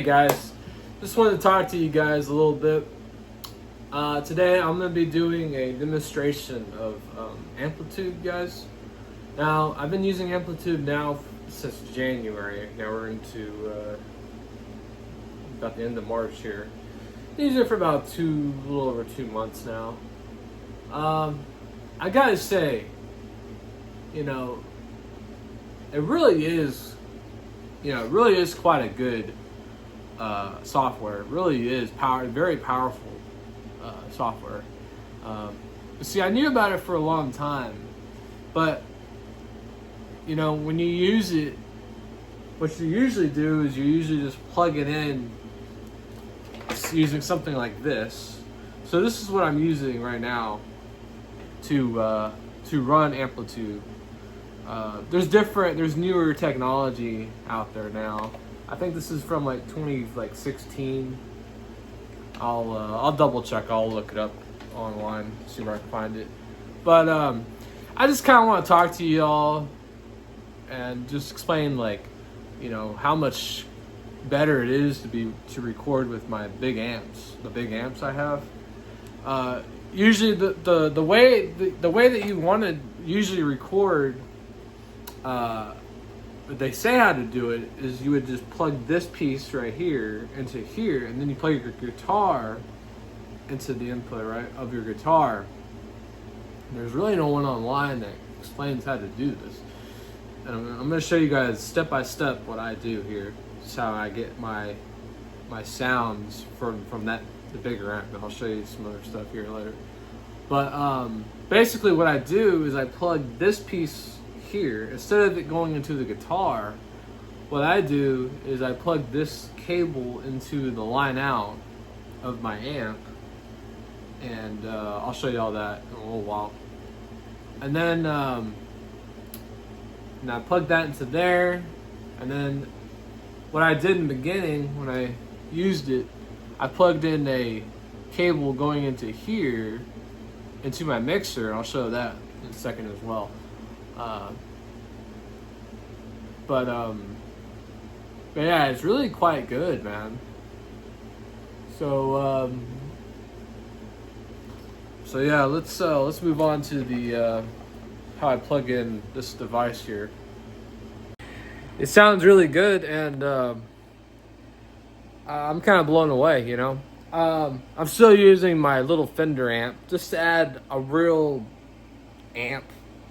guys, just wanted to talk to you guys a little bit. Today I'm going to be doing a demonstration of Amplitube, guys. Now, I've been using Amplitube now since January. Now we're into about the end of March here. I've used it for about a little over 2 months now. I gotta say, you know, it really is quite a good software. It really is very powerful software. See, I knew about it for a long time, but you know, when you use it, what you usually do is you usually just plug it in using something like this. So this is what I'm using right now to run Amplitube. There's newer technology out there now. I think this is from like 2016. I'll double check. I'll look it up online, see where I can find it. But I just kind of want to talk to y'all and just explain, like, you know, how much better it is to record with my big amps. The big amps I have. Usually the way that you want to usually record, they say how to do it is you would just plug this piece right here into here, and then you plug your guitar into the input, right, of your guitar. And there's really no one online that explains how to do this. And I'm going to show you guys step by step what I do here. This is how I get my sounds from the bigger amp, and I'll show you some other stuff here later. But basically what I do is I plug this piece here. Instead of it going into the guitar, what I do is I plug this cable into the line out of my amp, and I'll show you all that in a little while. And then and I plug that into there, and then what I did in the beginning when I used it, I plugged in a cable going into here, into my mixer, and I'll show that in a second as well. But yeah, it's really quite good, man. So yeah, let's move on to the how I plug in this device here. It sounds really good, and I'm kind of blown away, you know. I'm still using my little Fender amp just to add a real amp,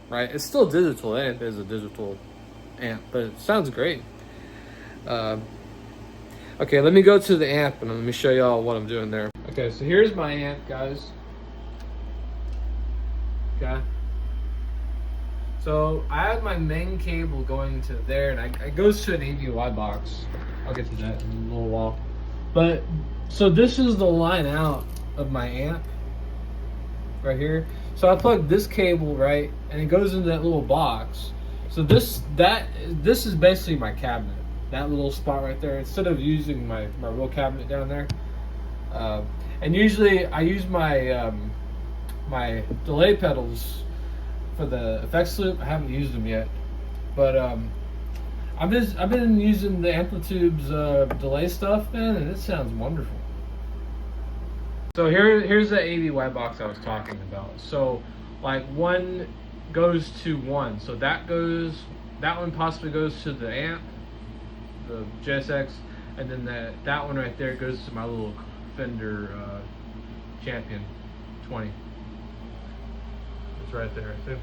right? It's still digital, and it is a digital amp, but it sounds great. Okay, let me go to the amp and let me show y'all what I'm doing there. Okay, so here's my amp, guys. Okay. So I have my main cable going to there, and it goes to an AVY box. I'll get to that in a little while. But so this is the line out of my amp right here. So I plug this cable, right, and it goes into that little box. So this is basically my cabinet. That little spot right there. Instead of using my real cabinet down there, and usually I use my my delay pedals for the effects loop. I haven't used them yet, but I've been using the Amplitube's delay stuff, man, and it sounds wonderful. So here's the AVY box I was talking about. So like one goes to one, so that one possibly goes to the amp, the JSX, and then that one right there goes to my little Fender Champion 20. It's right there too.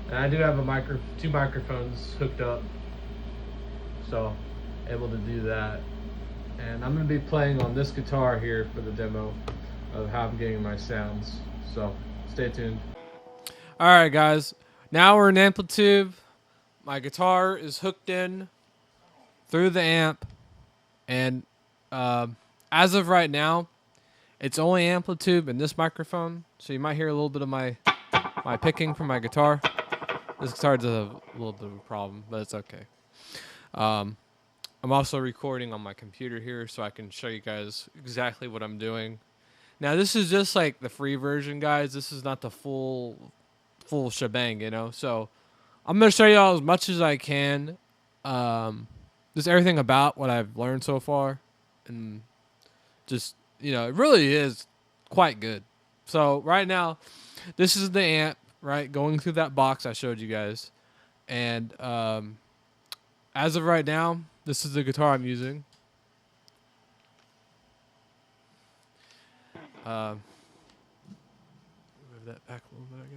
And I do have two microphones hooked up, so able to do that. And I'm going to be playing on this guitar here for the demo of how I'm getting my sounds. So stay tuned. All right, guys. Now we're in Amplitube. My guitar is hooked in through the amp, and as of right now, it's only Amplitube and this microphone. So you might hear a little bit of my picking from my guitar. This guitar does have a little bit of a problem, but it's okay. I'm also recording on my computer here, so I can show you guys exactly what I'm doing. Now, this is just like the free version, guys. This is not the full shebang, you know. So I'm gonna show you all as much as I can. Just everything about what I've learned so far. and just, you know, it really is quite good. So right now, this is the amp, right, going through that box I showed you guys. And as of right now, this is the guitar I'm using. Move that back a little bit, I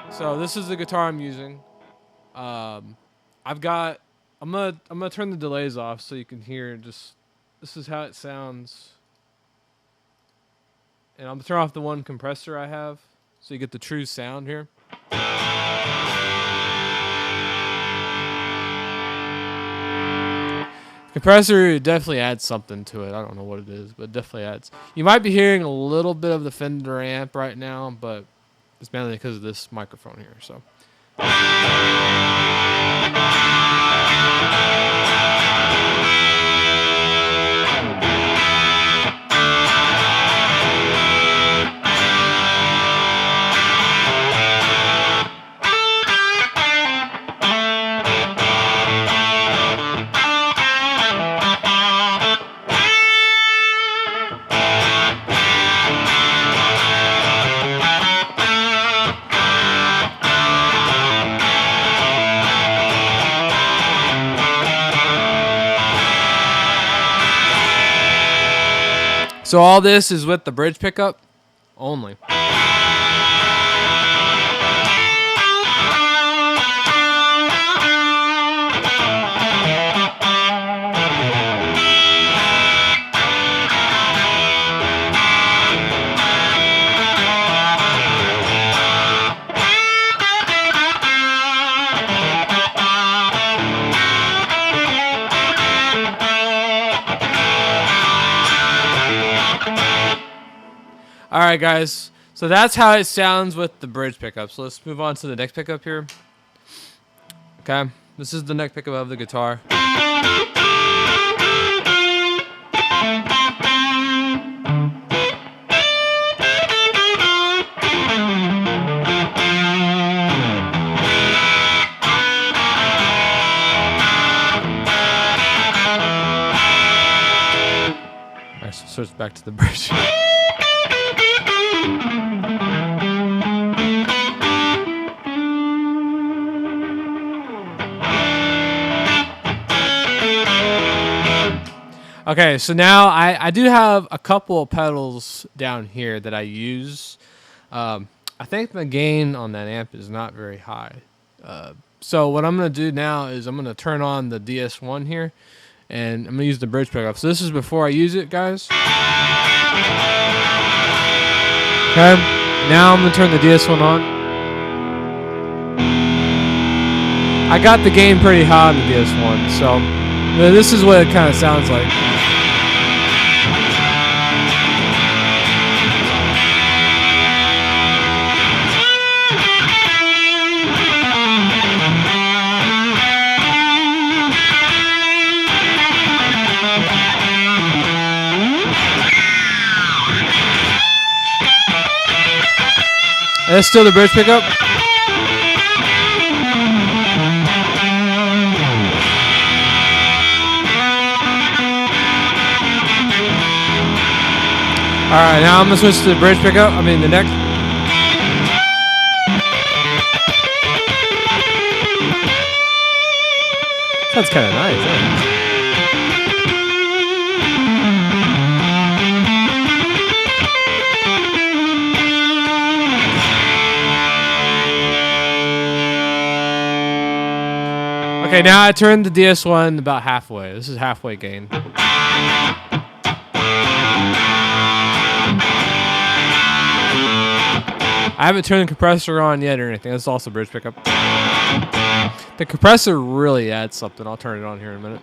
guess. So this is the guitar I'm using. I'm gonna turn the delays off so you can hear just, this is how it sounds. And I'm gonna turn off the one compressor I have so you get the true sound here. Compressor definitely adds something to it. I don't know what it is, but it definitely adds. You might be hearing a little bit of the Fender amp right now, but it's mainly because of this microphone here. So. So all this is with the bridge pickup only. All right, guys. So that's how it sounds with the bridge pickup. So let's move on to the neck pickup here. Okay, this is the neck pickup of the guitar. All right, so switch back to the bridge. Okay, so now I do have a couple of pedals down here that I use. I think the gain on that amp is not very high. So what I'm going to do now is I'm going to turn on the DS1 here, and I'm going to use the bridge pickup. So this is before I use it, guys. Okay, now I'm going to turn the DS1 on. I got the gain pretty high on the DS1, so this is what it kind of sounds like. That's still the bridge pickup. Alright, now I'm going to switch to the bridge pickup. I mean the neck. Sounds kind of nice, huh? Okay, now I turned the DS1 about halfway. This is halfway gain. I haven't turned the compressor on yet or anything. That's also bridge pickup. The compressor really adds something. I'll turn it on here in a minute.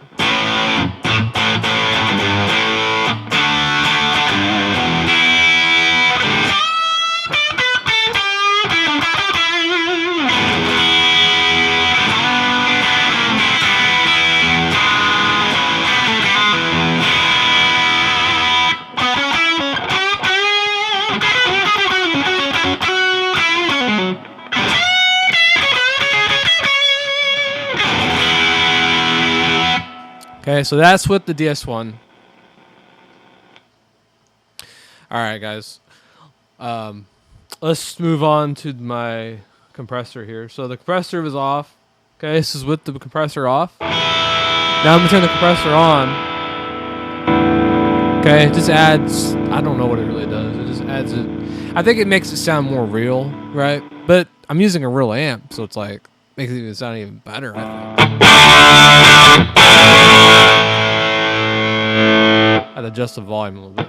Okay, so that's with the DS1. All right, guys. Let's move on to my compressor here. So the compressor was off. Okay, this is with the compressor off. Now I'm gonna turn the compressor on. Okay, it just adds, I don't know what it really does. It just adds it. I think it makes it sound more real, right? But I'm using a real amp, so it's like, makes it even sound even better, I think. I'd adjust the volume a little bit.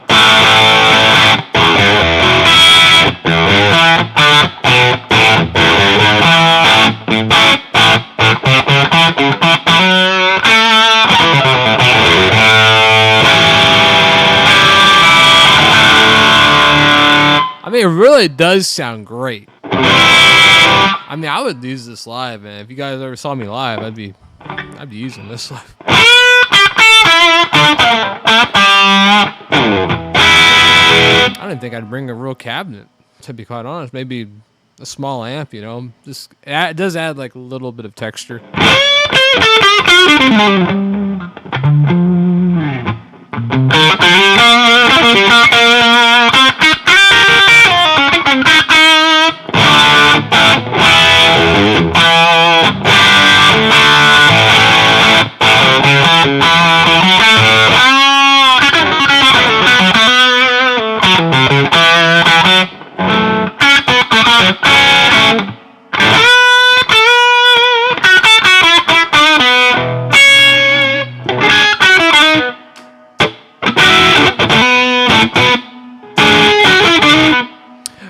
I mean, it really does sound great. I mean, I would use this live, man. If you guys ever saw me live, I'd be using this live. I didn't think I'd bring a real cabinet, to be quite honest. Maybe a small amp, you know. Just it does add like a little bit of texture.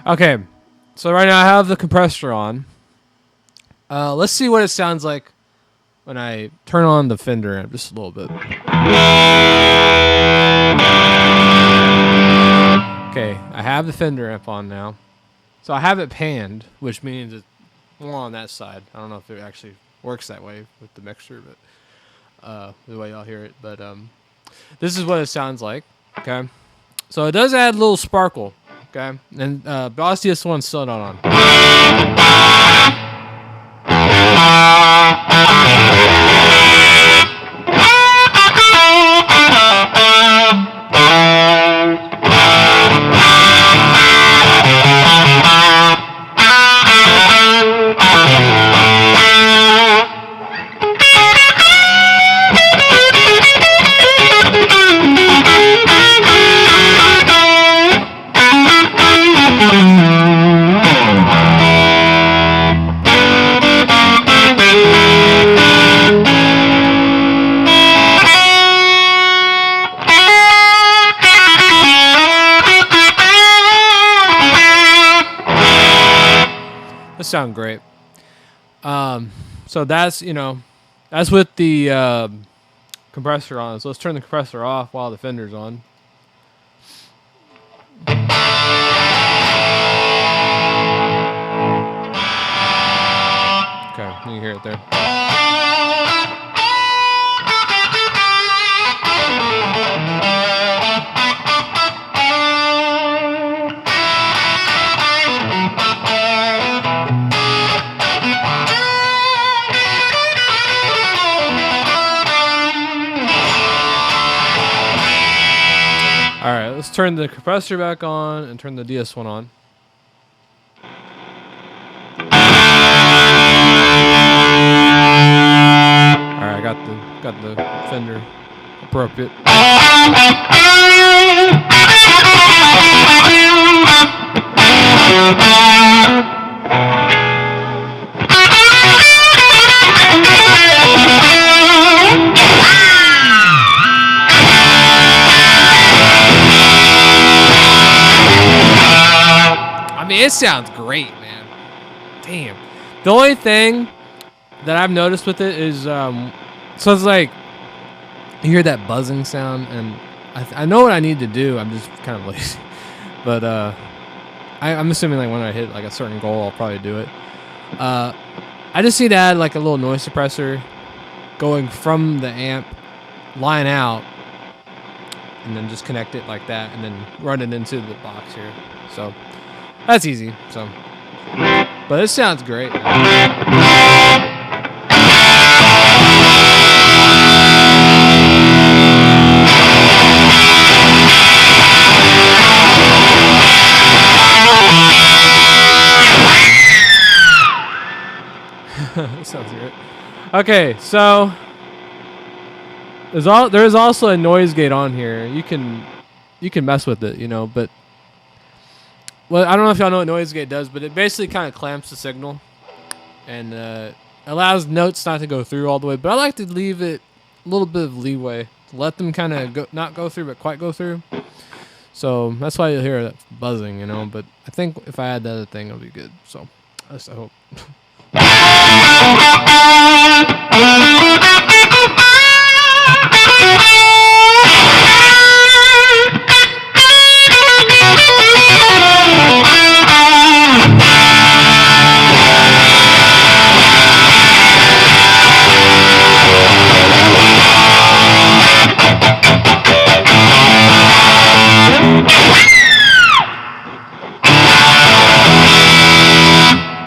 Okay, so right now I have the compressor on. Let's see what it sounds like when I turn on the Fender amp just a little bit. Okay, I have the Fender amp on now. So I have it panned, which means it's more on that side. I don't know if it actually works that way with the mixer, but the way y'all hear it. But this is what it sounds like, okay? So it does add a little sparkle. Okay, and Boss DS1's still not on. Sound great. So that's, you know, that's with the compressor on. So let's turn the compressor off while the Fender's on. Okay, you can hear it there. Alright, let's turn the compressor back on and turn the DS1 on. Alright, got the Fender appropriate. It sounds great, man. Damn. The only thing that I've noticed with it is, so it's like, you hear that buzzing sound, and I know what I need to do. I'm just kind of lazy. But I'm assuming like when I hit like a certain goal, I'll probably do it. I just need to add like a little noise suppressor going from the amp line out, and then just connect it like that, and then run it into the box here. So that's easy. So, but it sounds great. sounds good. Okay, so there is also a noise gate on here. You can mess with it, you know, but well, I don't know if y'all know what noise gate does, but it basically kind of clamps the signal and allows notes not to go through all the way. But I like to leave it a little bit of leeway, to let them kind of not go through, but quite go through. So that's why you'll hear that buzzing, you know. But I think if I add the other thing, it'll be good. So at least I hope.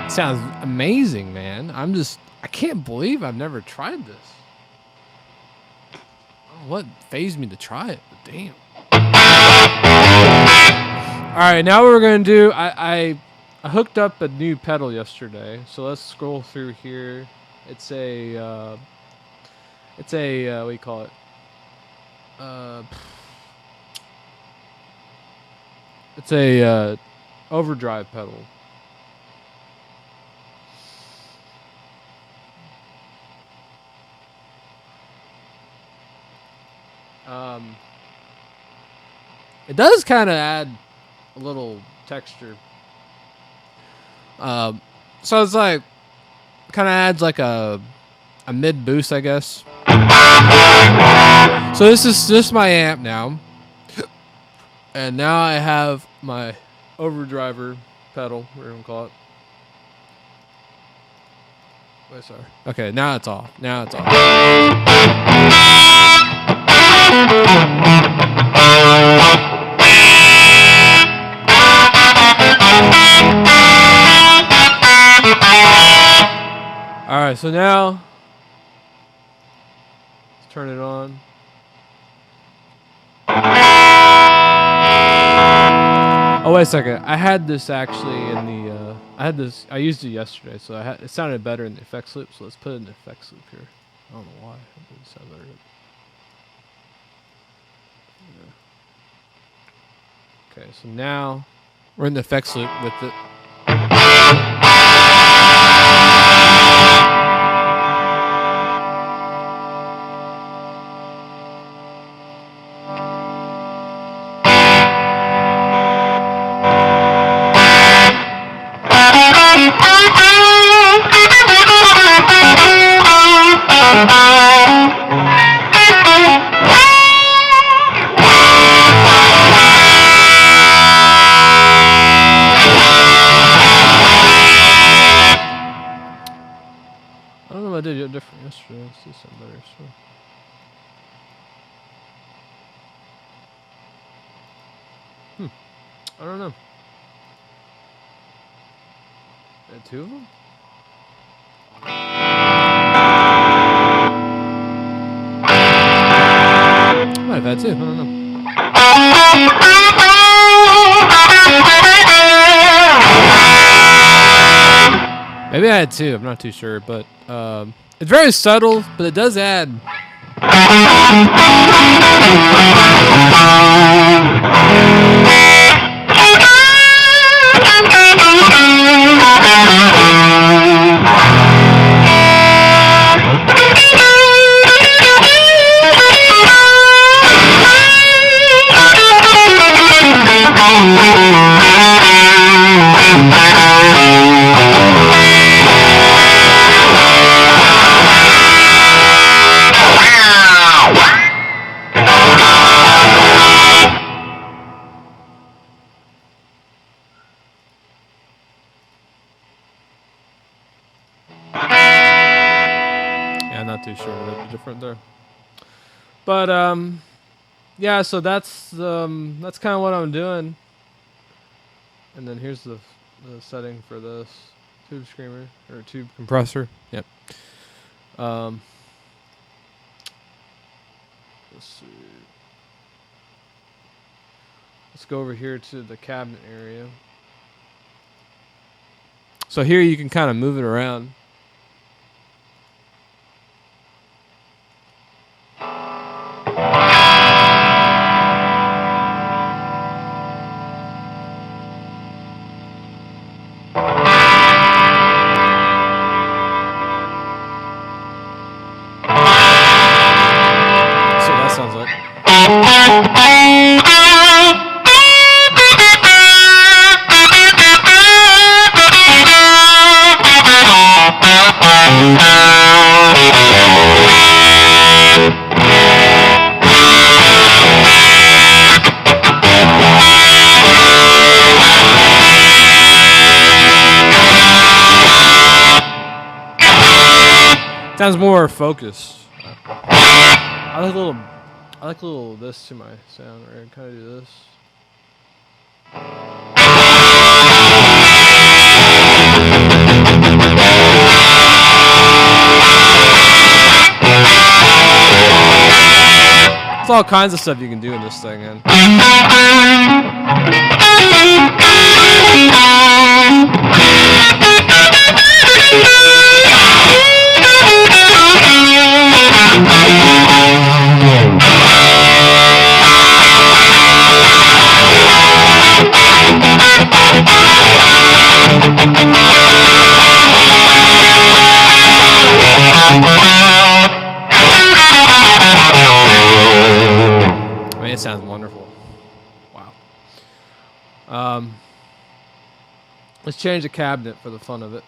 Sounds amazing, man. I can't believe I've never tried this. I don't know what phased me to try it, but damn. Alright, now what we're gonna do, I hooked up a new pedal yesterday, so let's scroll through here. It's a what do you call it? It's a overdrive pedal. It does kind of add a little texture. So it's like, kind of adds like a mid boost, I guess. So this is just my amp now. And now I have my overdriver pedal, whatever you want to call it. Wait, sorry. Okay, now it's off. Now it's off. Alright, so now let's turn it on. Oh, wait a second. I had this actually in the I used it yesterday, so it sounded better in the effects loop, so let's put it in the effects loop here. I don't know why. It didn't sound better. Okay, so now we're in the effects loop with it. I don't know what I did different yesterday. Let's do something better. So. I don't know. Had two of them? I might have had two. I don't know. Maybe I had two. I'm not too sure, but it's very subtle, but it does add. Not too sure what the different there, but yeah. So that's kind of what I'm doing. And then here's the setting for this tube screamer or tube compressor. Yep. Let's see. Let's go over here to the cabinet area. So here you can kind of move it around. Sounds more focused. I like a little this to my sound. Right? Kind of do this. There's all kinds of stuff you can do in this thing, man. I mean, it sounds wonderful. Wow. Let's change the cabinet for the fun of it.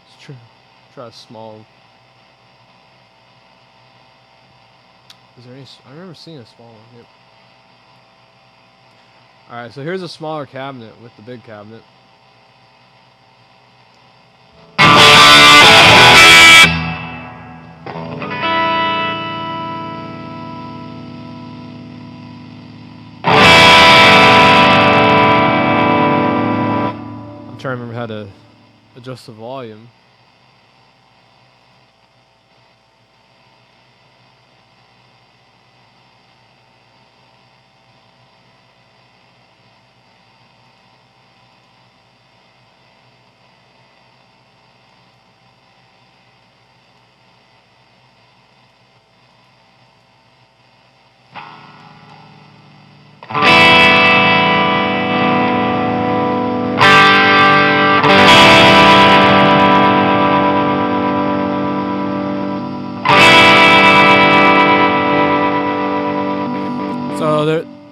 Let's try a small. Is there any? I remember seeing a small one. Yep. All right, so here's a smaller cabinet with the big cabinet. I'm trying to remember how to adjust the volume.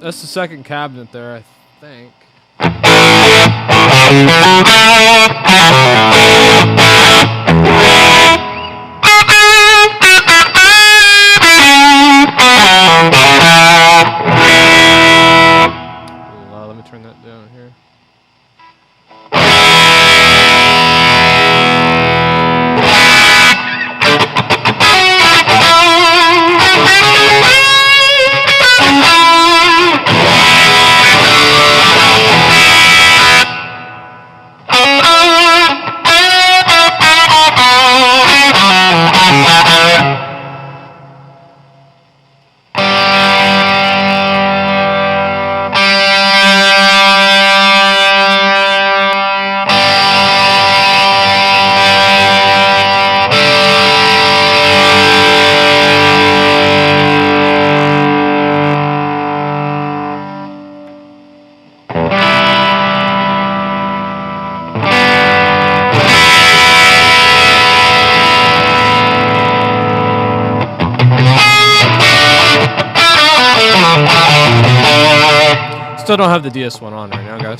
That's the second cabinet there, I think. Let me turn that down here. Still don't have the DS1 on right now, guys.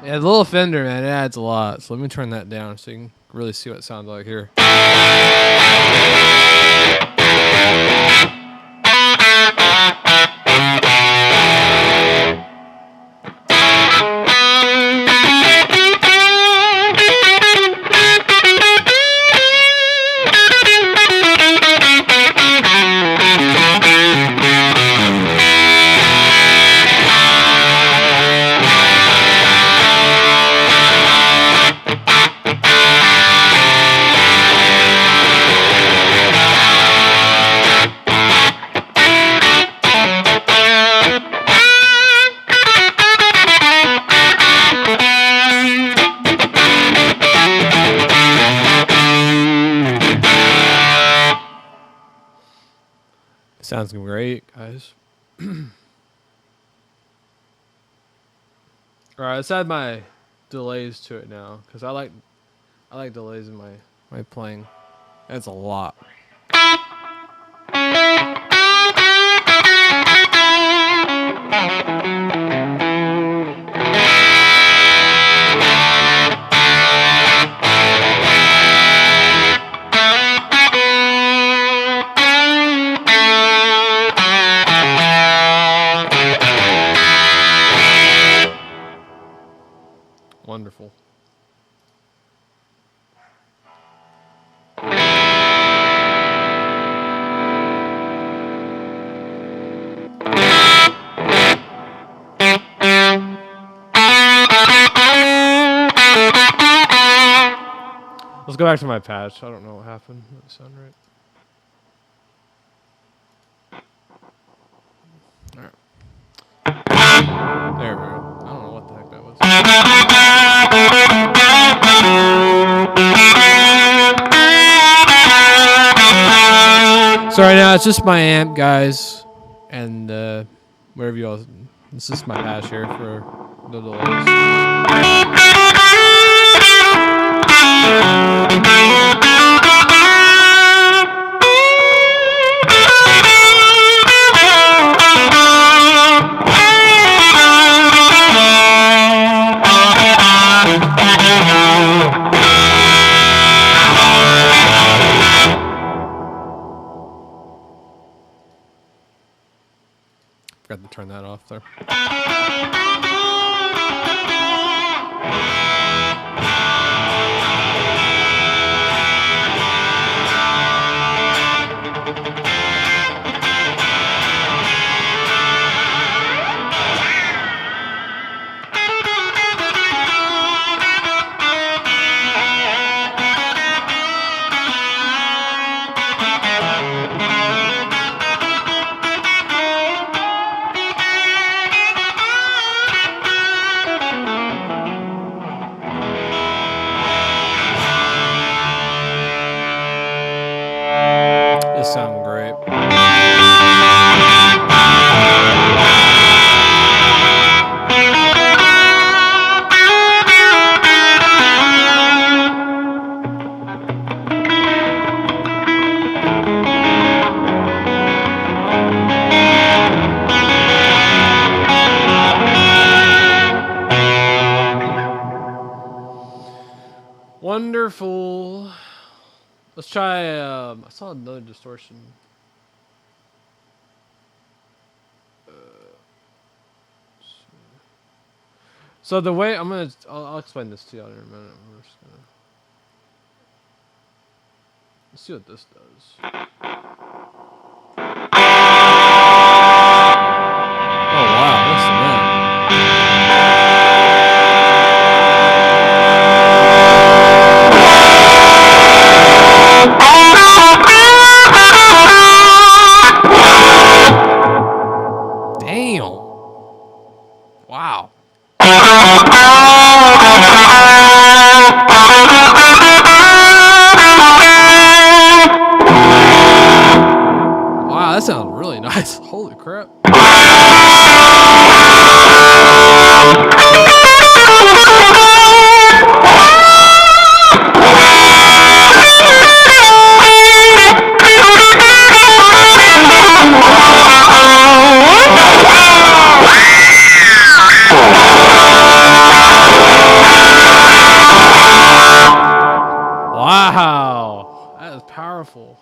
Yeah, the little Fender, man, it adds a lot. So let me turn that down so you can really see what it sounds like here. Sounds great, guys. Alright, let's add my delays to it now because I like delays in my playing. That's a lot. Wonderful. Let's go back to my patch. I don't know what happened. That doesn't sound right. Alright. There we go. I don't know what the heck that was. So right now it's just my amp, guys, and wherever you all. It's just my patch here for the delays. Forgot to turn that off there. This sounds great. Wonderful. Let's try, I saw another distortion. So the way, I'll explain this to you in a minute. We're just gonna, let's see what this does. Oh wow, listen to that. Wow. Wow, that sounds really nice. Holy crap. Wow, that is powerful.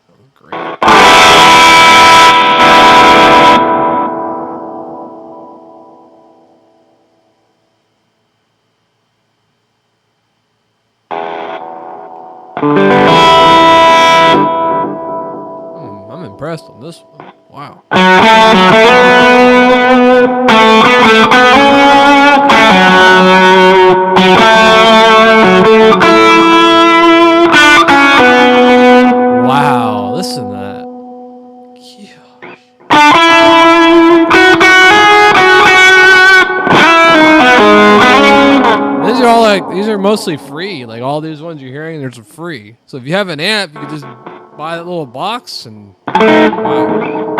That was great. I'm impressed on this one. Wow. Wow, listen to that. These are all like, these are mostly free. Like all these ones you're hearing, there's a free. So if you have an amp, you can just buy that little box and wow.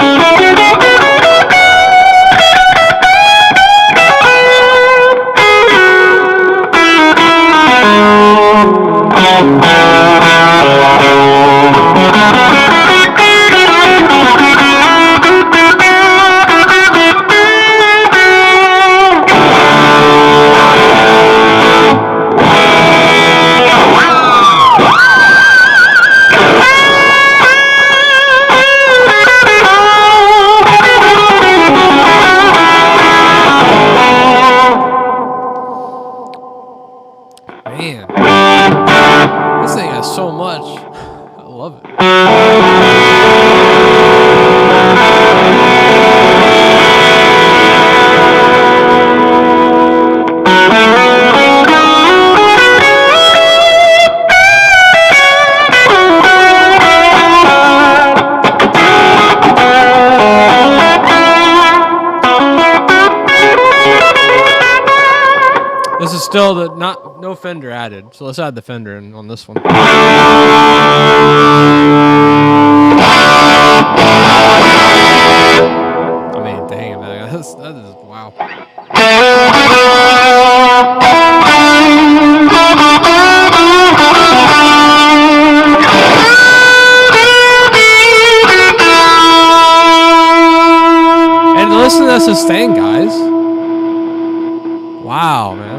still no Fender added. So let's add the Fender in on this one. I mean, dang, man, that is wow. And listen to that sustain, guys. Wow, man.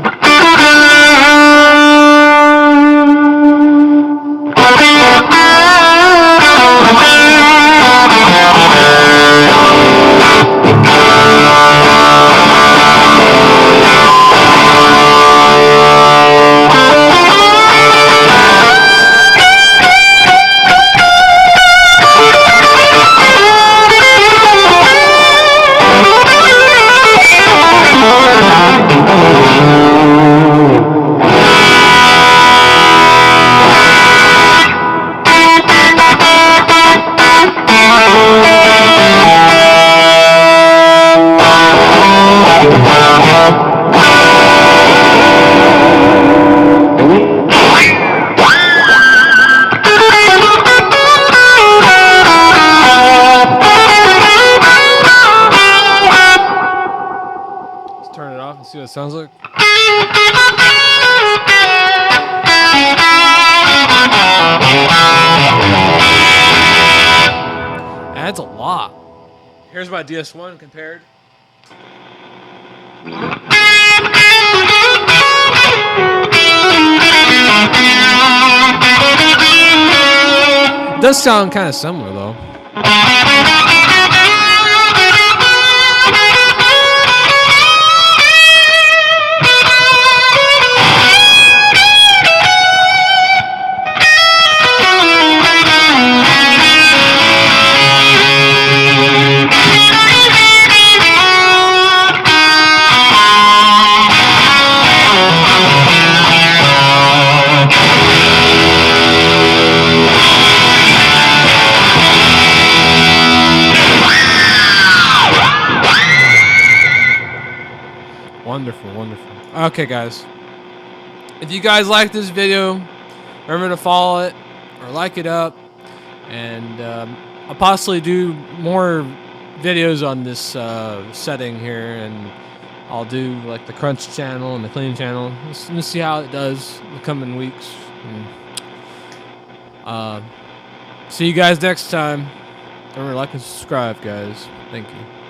Turn it off and see what it sounds like. That's a lot. Here's my DS1 compared. It does sound kind of similar though. Wonderful, wonderful. Okay, guys. If you guys like this video, remember to follow it or like it up. And I'll possibly do more videos on this setting here. And I'll do like the crunch channel and the clean channel. Let's see how it does in the coming weeks. And, see you guys next time. Remember to like and subscribe, guys. Thank you.